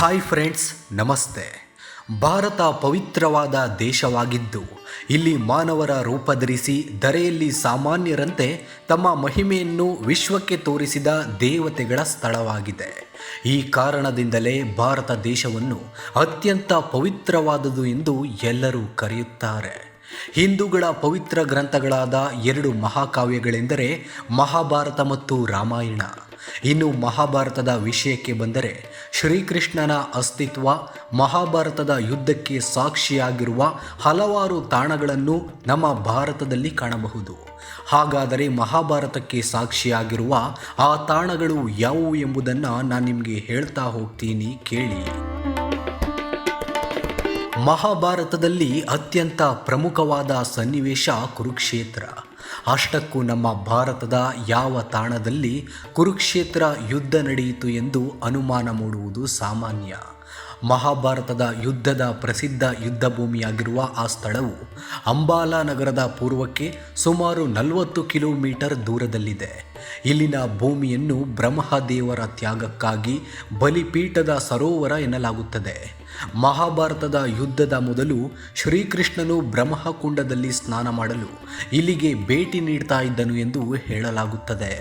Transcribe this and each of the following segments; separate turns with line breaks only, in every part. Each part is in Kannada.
ಹಾಯ್ ಫ್ರೆಂಡ್ಸ್, ನಮಸ್ತೆ. ಭಾರತ ಪವಿತ್ರವಾದ ದೇಶವಾಗಿದ್ದು ಇಲ್ಲಿ ಮಾನವರ ರೂಪ ಧರಿಸಿ ಧರೆಯಲ್ಲಿ ಸಾಮಾನ್ಯರಂತೆ ತಮ್ಮ ಮಹಿಮೆಯನ್ನು ವಿಶ್ವಕ್ಕೆ ತೋರಿಸಿದ ದೇವತೆಗಳ ಸ್ಥಳವಾಗಿದೆ. ಈ ಕಾರಣದಿಂದಲೇ ಭಾರತ ದೇಶವನ್ನು ಅತ್ಯಂತ ಪವಿತ್ರವಾದುದು ಎಂದು ಎಲ್ಲರೂ ಕರೆಯುತ್ತಾರೆ. ಹಿಂದೂಗಳ ಪವಿತ್ರ ಗ್ರಂಥಗಳಾದ 2 ಮಹಾಕಾವ್ಯಗಳೆಂದರೆ ಮಹಾಭಾರತ ಮತ್ತು ರಾಮಾಯಣ. ಇನ್ನು ಮಹಾಭಾರತದ ವಿಷಯಕ್ಕೆ ಬಂದರೆ ಶ್ರೀಕೃಷ್ಣನ ಅಸ್ತಿತ್ವ, ಮಹಾಭಾರತದ ಯುದ್ಧಕ್ಕೆ ಸಾಕ್ಷಿಯಾಗಿರುವ ಹಲವಾರು ತಾಣಗಳನ್ನು ನಮ್ಮ ಭಾರತದಲ್ಲಿ ಕಾಣಬಹುದು. ಹಾಗಾದರೆ ಮಹಾಭಾರತಕ್ಕೆ ಸಾಕ್ಷಿಯಾಗಿರುವ ಆ ತಾಣಗಳು ಯಾವುವು ಎಂಬುದನ್ನು ನಾನು ನಿಮಗೆ ಹೇಳ್ತಾ ಹೋಗ್ತೀನಿ, ಕೇಳಿ. ಮಹಾಭಾರತದಲ್ಲಿ ಅತ್ಯಂತ ಪ್ರಮುಖವಾದ ಸನ್ನಿವೇಶ ಕುರುಕ್ಷೇತ್ರ. ಅಷ್ಟಕ್ಕೂ ನಮ್ಮ ಭಾರತದ ಯಾವ ತಾಣದಲ್ಲಿ ಕುರುಕ್ಷೇತ್ರ ಯುದ್ಧ ನಡೆಯಿತು ಎಂದು ಅನುಮಾನ ಮೂಡುವುದು ಸಾಮಾನ್ಯ. ಮಹಾಭಾರತದ ಯುದ್ಧದ ಪ್ರಸಿದ್ಧ ಯುದ್ಧ ಭೂಮಿಯಾಗಿರುವ ಆ ಸ್ಥಳವು ಅಂಬಾಲಾ ನಗರದ ಪೂರ್ವಕ್ಕೆ ಸುಮಾರು 40 ಕಿಲೋಮೀಟರ್ ದೂರದಲ್ಲಿದೆ. ಇಲ್ಲಿನ ಭೂಮಿಯನ್ನು ಬ್ರಹ್ಮದೇವರ ತ್ಯಾಗಕ್ಕಾಗಿ ಬಲಿಪೀಠದ ಸರೋವರ ಎನ್ನಲಾಗುತ್ತದೆ. ಮಹಾಭಾರತದ ಯುದ್ಧದ ಮೊದಲು ಶ್ರೀಕೃಷ್ಣನು ಬ್ರಹ್ಮಕುಂಡದಲ್ಲಿ ಸ್ನಾನ ಮಾಡಲು ಇಲ್ಲಿಗೆ ಭೇಟಿ ನೀಡ್ತಾ ಇದ್ದನು ಎಂದು ಹೇಳಲಾಗುತ್ತದೆ.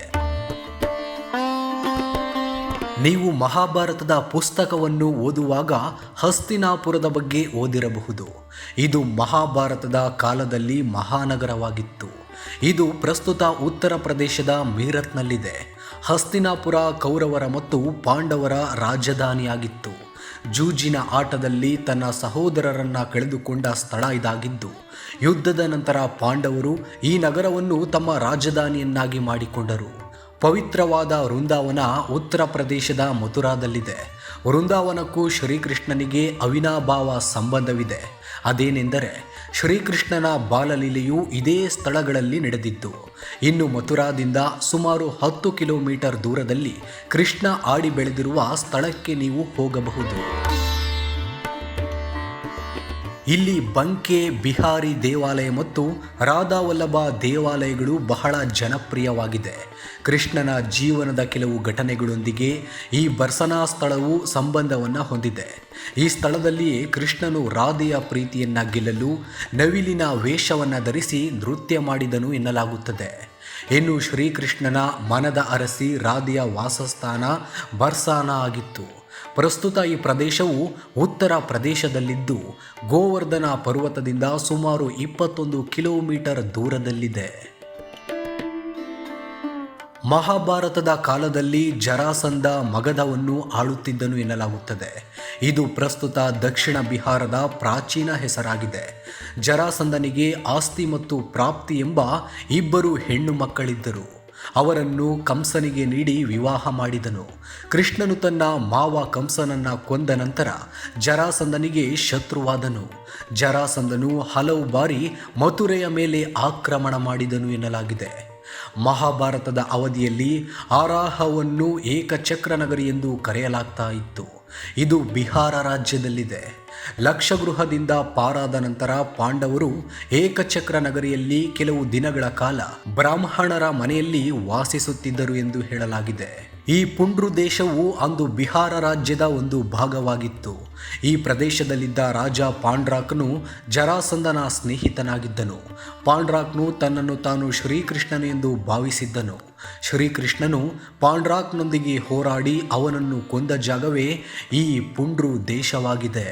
ನೀವು ಮಹಾಭಾರತದ ಪುಸ್ತಕವನ್ನು ಓದುವಾಗ ಹಸ್ತಿನಾಪುರದ ಬಗ್ಗೆ ಓದಿರಬಹುದು. ಇದು ಮಹಾಭಾರತದ ಕಾಲದಲ್ಲಿ ಮಹಾನಗರವಾಗಿತ್ತು. ಇದು ಪ್ರಸ್ತುತ ಉತ್ತರ ಪ್ರದೇಶದ ಮೀರತ್ನಲ್ಲಿದೆ. ಹಸ್ತಿನಾಪುರ ಕೌರವರ ಮತ್ತು ಪಾಂಡವರ ರಾಜಧಾನಿಯಾಗಿತ್ತು. ಜೂಜಿನ ಆಟದಲ್ಲಿ ತನ್ನ ಸಹೋದರರನ್ನು ಕಳೆದುಕೊಂಡ ಸ್ಥಳ ಇದಾಗಿದ್ದು, ಯುದ್ಧದ ನಂತರ ಪಾಂಡವರು ಈ ನಗರವನ್ನು ತಮ್ಮ ರಾಜಧಾನಿಯನ್ನಾಗಿ ಮಾಡಿಕೊಂಡರು. ಪವಿತ್ರವಾದ ವೃಂದಾವನ ಉತ್ತರ ಪ್ರದೇಶದ ಮಥುರಾದಲ್ಲಿದೆ. ವೃಂದಾವನಕ್ಕೂ ಶ್ರೀಕೃಷ್ಣನಿಗೆ ಅವಿನಾಭಾವ ಸಂಬಂಧವಿದೆ. ಅದೇನೆಂದರೆ ಶ್ರೀಕೃಷ್ಣನ ಬಾಲಲೀಲೆಯು ಇದೇ ಸ್ಥಳಗಳಲ್ಲಿ ನಡೆದಿದ್ದು. ಇನ್ನು ಮಥುರಾದಿಂದ ಸುಮಾರು 10 ಕಿಲೋಮೀಟರ್ ದೂರದಲ್ಲಿ ಕೃಷ್ಣ ಆಡಿ ಬೆಳೆದಿರುವ ಸ್ಥಳಕ್ಕೆ ನೀವು ಹೋಗಬಹುದು. ಇಲ್ಲಿ ಬಂಕೆ ಬಿಹಾರಿ ದೇವಾಲಯ ಮತ್ತು ರಾಧಾವಲ್ಲಭ ದೇವಾಲಯಗಳು ಬಹಳ ಜನಪ್ರಿಯವಾಗಿದೆ. ಕೃಷ್ಣನ ಜೀವನದ ಕೆಲವು ಘಟನೆಗಳೊಂದಿಗೆ ಈ ಬರ್ಸನಾ ಸ್ಥಳವು ಸಂಬಂಧವನ್ನು ಹೊಂದಿದೆ. ಈ ಸ್ಥಳದಲ್ಲಿಯೇ ಕೃಷ್ಣನು ರಾಧೆಯ ಪ್ರೀತಿಯನ್ನು ಗೆಲ್ಲಲು ನವಿಲಿನ ವೇಷವನ್ನು ಧರಿಸಿ ನೃತ್ಯ ಮಾಡಿದನು ಎನ್ನಲಾಗುತ್ತದೆ. ಇನ್ನು ಶ್ರೀಕೃಷ್ಣನ ಮನದ ಅರಸಿ ರಾಧೆಯ ವಾಸಸ್ಥಾನ ಬರ್ಸಾನ ಆಗಿತ್ತು. ಪ್ರಸ್ತುತ ಈ ಪ್ರದೇಶವು ಉತ್ತರ ಪ್ರದೇಶದಲ್ಲಿದ್ದು ಗೋವರ್ಧನ ಪರ್ವತದಿಂದ ಸುಮಾರು 21 ಕಿಲೋಮೀಟರ್ ದೂರದಲ್ಲಿದೆ. ಮಹಾಭಾರತದ ಕಾಲದಲ್ಲಿ ಜರಾಸಂಧ ಮಗಧವನ್ನು ಆಳುತ್ತಿದ್ದನು ಎನ್ನಲಾಗುತ್ತದೆ. ಇದು ಪ್ರಸ್ತುತ ದಕ್ಷಿಣ ಬಿಹಾರದ ಪ್ರಾಚೀನ ಹೆಸರಾಗಿದೆ. ಜರಾಸಂಧನಿಗೆ ಆಸ್ತಿ ಮತ್ತು ಪ್ರಾಪ್ತಿ ಎಂಬ 2 ಹೆಣ್ಣು ಮಕ್ಕಳಿದ್ದರು. ಅವರನ್ನು ಕಂಸನಿಗೆ ನೀಡಿ ವಿವಾಹ ಮಾಡಿದನು. ಕೃಷ್ಣನು ತನ್ನ ಮಾವ ಕಂಸನನ್ನು ಕೊಂದ ನಂತರ ಜರಾಸಂಧನಿಗೆ ಶತ್ರುವಾದನು. ಜರಾಸಂಧನು ಹಲವು ಬಾರಿ ಮಥುರೆಯ ಮೇಲೆ ಆಕ್ರಮಣ ಮಾಡಿದನು ಎನ್ನಲಾಗಿದೆ. ಮಹಾಭಾರತದ ಅವಧಿಯಲ್ಲಿ ಆರಾಹವನ್ನು ಏಕಚಕ್ರ ನಗರಿ ಎಂದು ಕರೆಯಲಾಗ್ತಾ ಇತ್ತು. ಇದು ಬಿಹಾರ ರಾಜ್ಯದಲ್ಲಿದೆ. ಲಕ್ಷಗೃಹದಿಂದ ಪಾರಾದ ನಂತರ ಪಾಂಡವರು ಏಕಚಕ್ರ ನಗರಿಯಲ್ಲಿ ಕೆಲವು ದಿನಗಳ ಕಾಲ ಬ್ರಾಹ್ಮಣರ ಮನೆಯಲ್ಲಿ ವಾಸಿಸುತ್ತಿದ್ದರು ಎಂದು ಹೇಳಲಾಗಿದೆ. ಈ ಪುಂಡ್ರು ದೇಶವು ಅಂದು ಬಿಹಾರ ರಾಜ್ಯದ ಒಂದು ಭಾಗವಾಗಿತ್ತು. ಈ ಪ್ರದೇಶದಲ್ಲಿದ್ದ ರಾಜ ಪಾಂಡ್ರಾಕನು ಜರಾಸಂಧನ ಸ್ನೇಹಿತನಾಗಿದ್ದನು. ಪಾಂಡ್ರಾಕ್ನು ತನ್ನನ್ನು ತಾನು ಶ್ರೀಕೃಷ್ಣನು ಎಂದು ಭಾವಿಸಿದ್ದನು. ಶ್ರೀಕೃಷ್ಣನು ಪಾಂಡ್ರಾಕ್ನೊಂದಿಗೆ ಹೋರಾಡಿ ಅವನನ್ನು ಕೊಂದ ಜಾಗವೇ ಈ ಪುಂಡ್ರು ದೇಶವಾಗಿದೆ.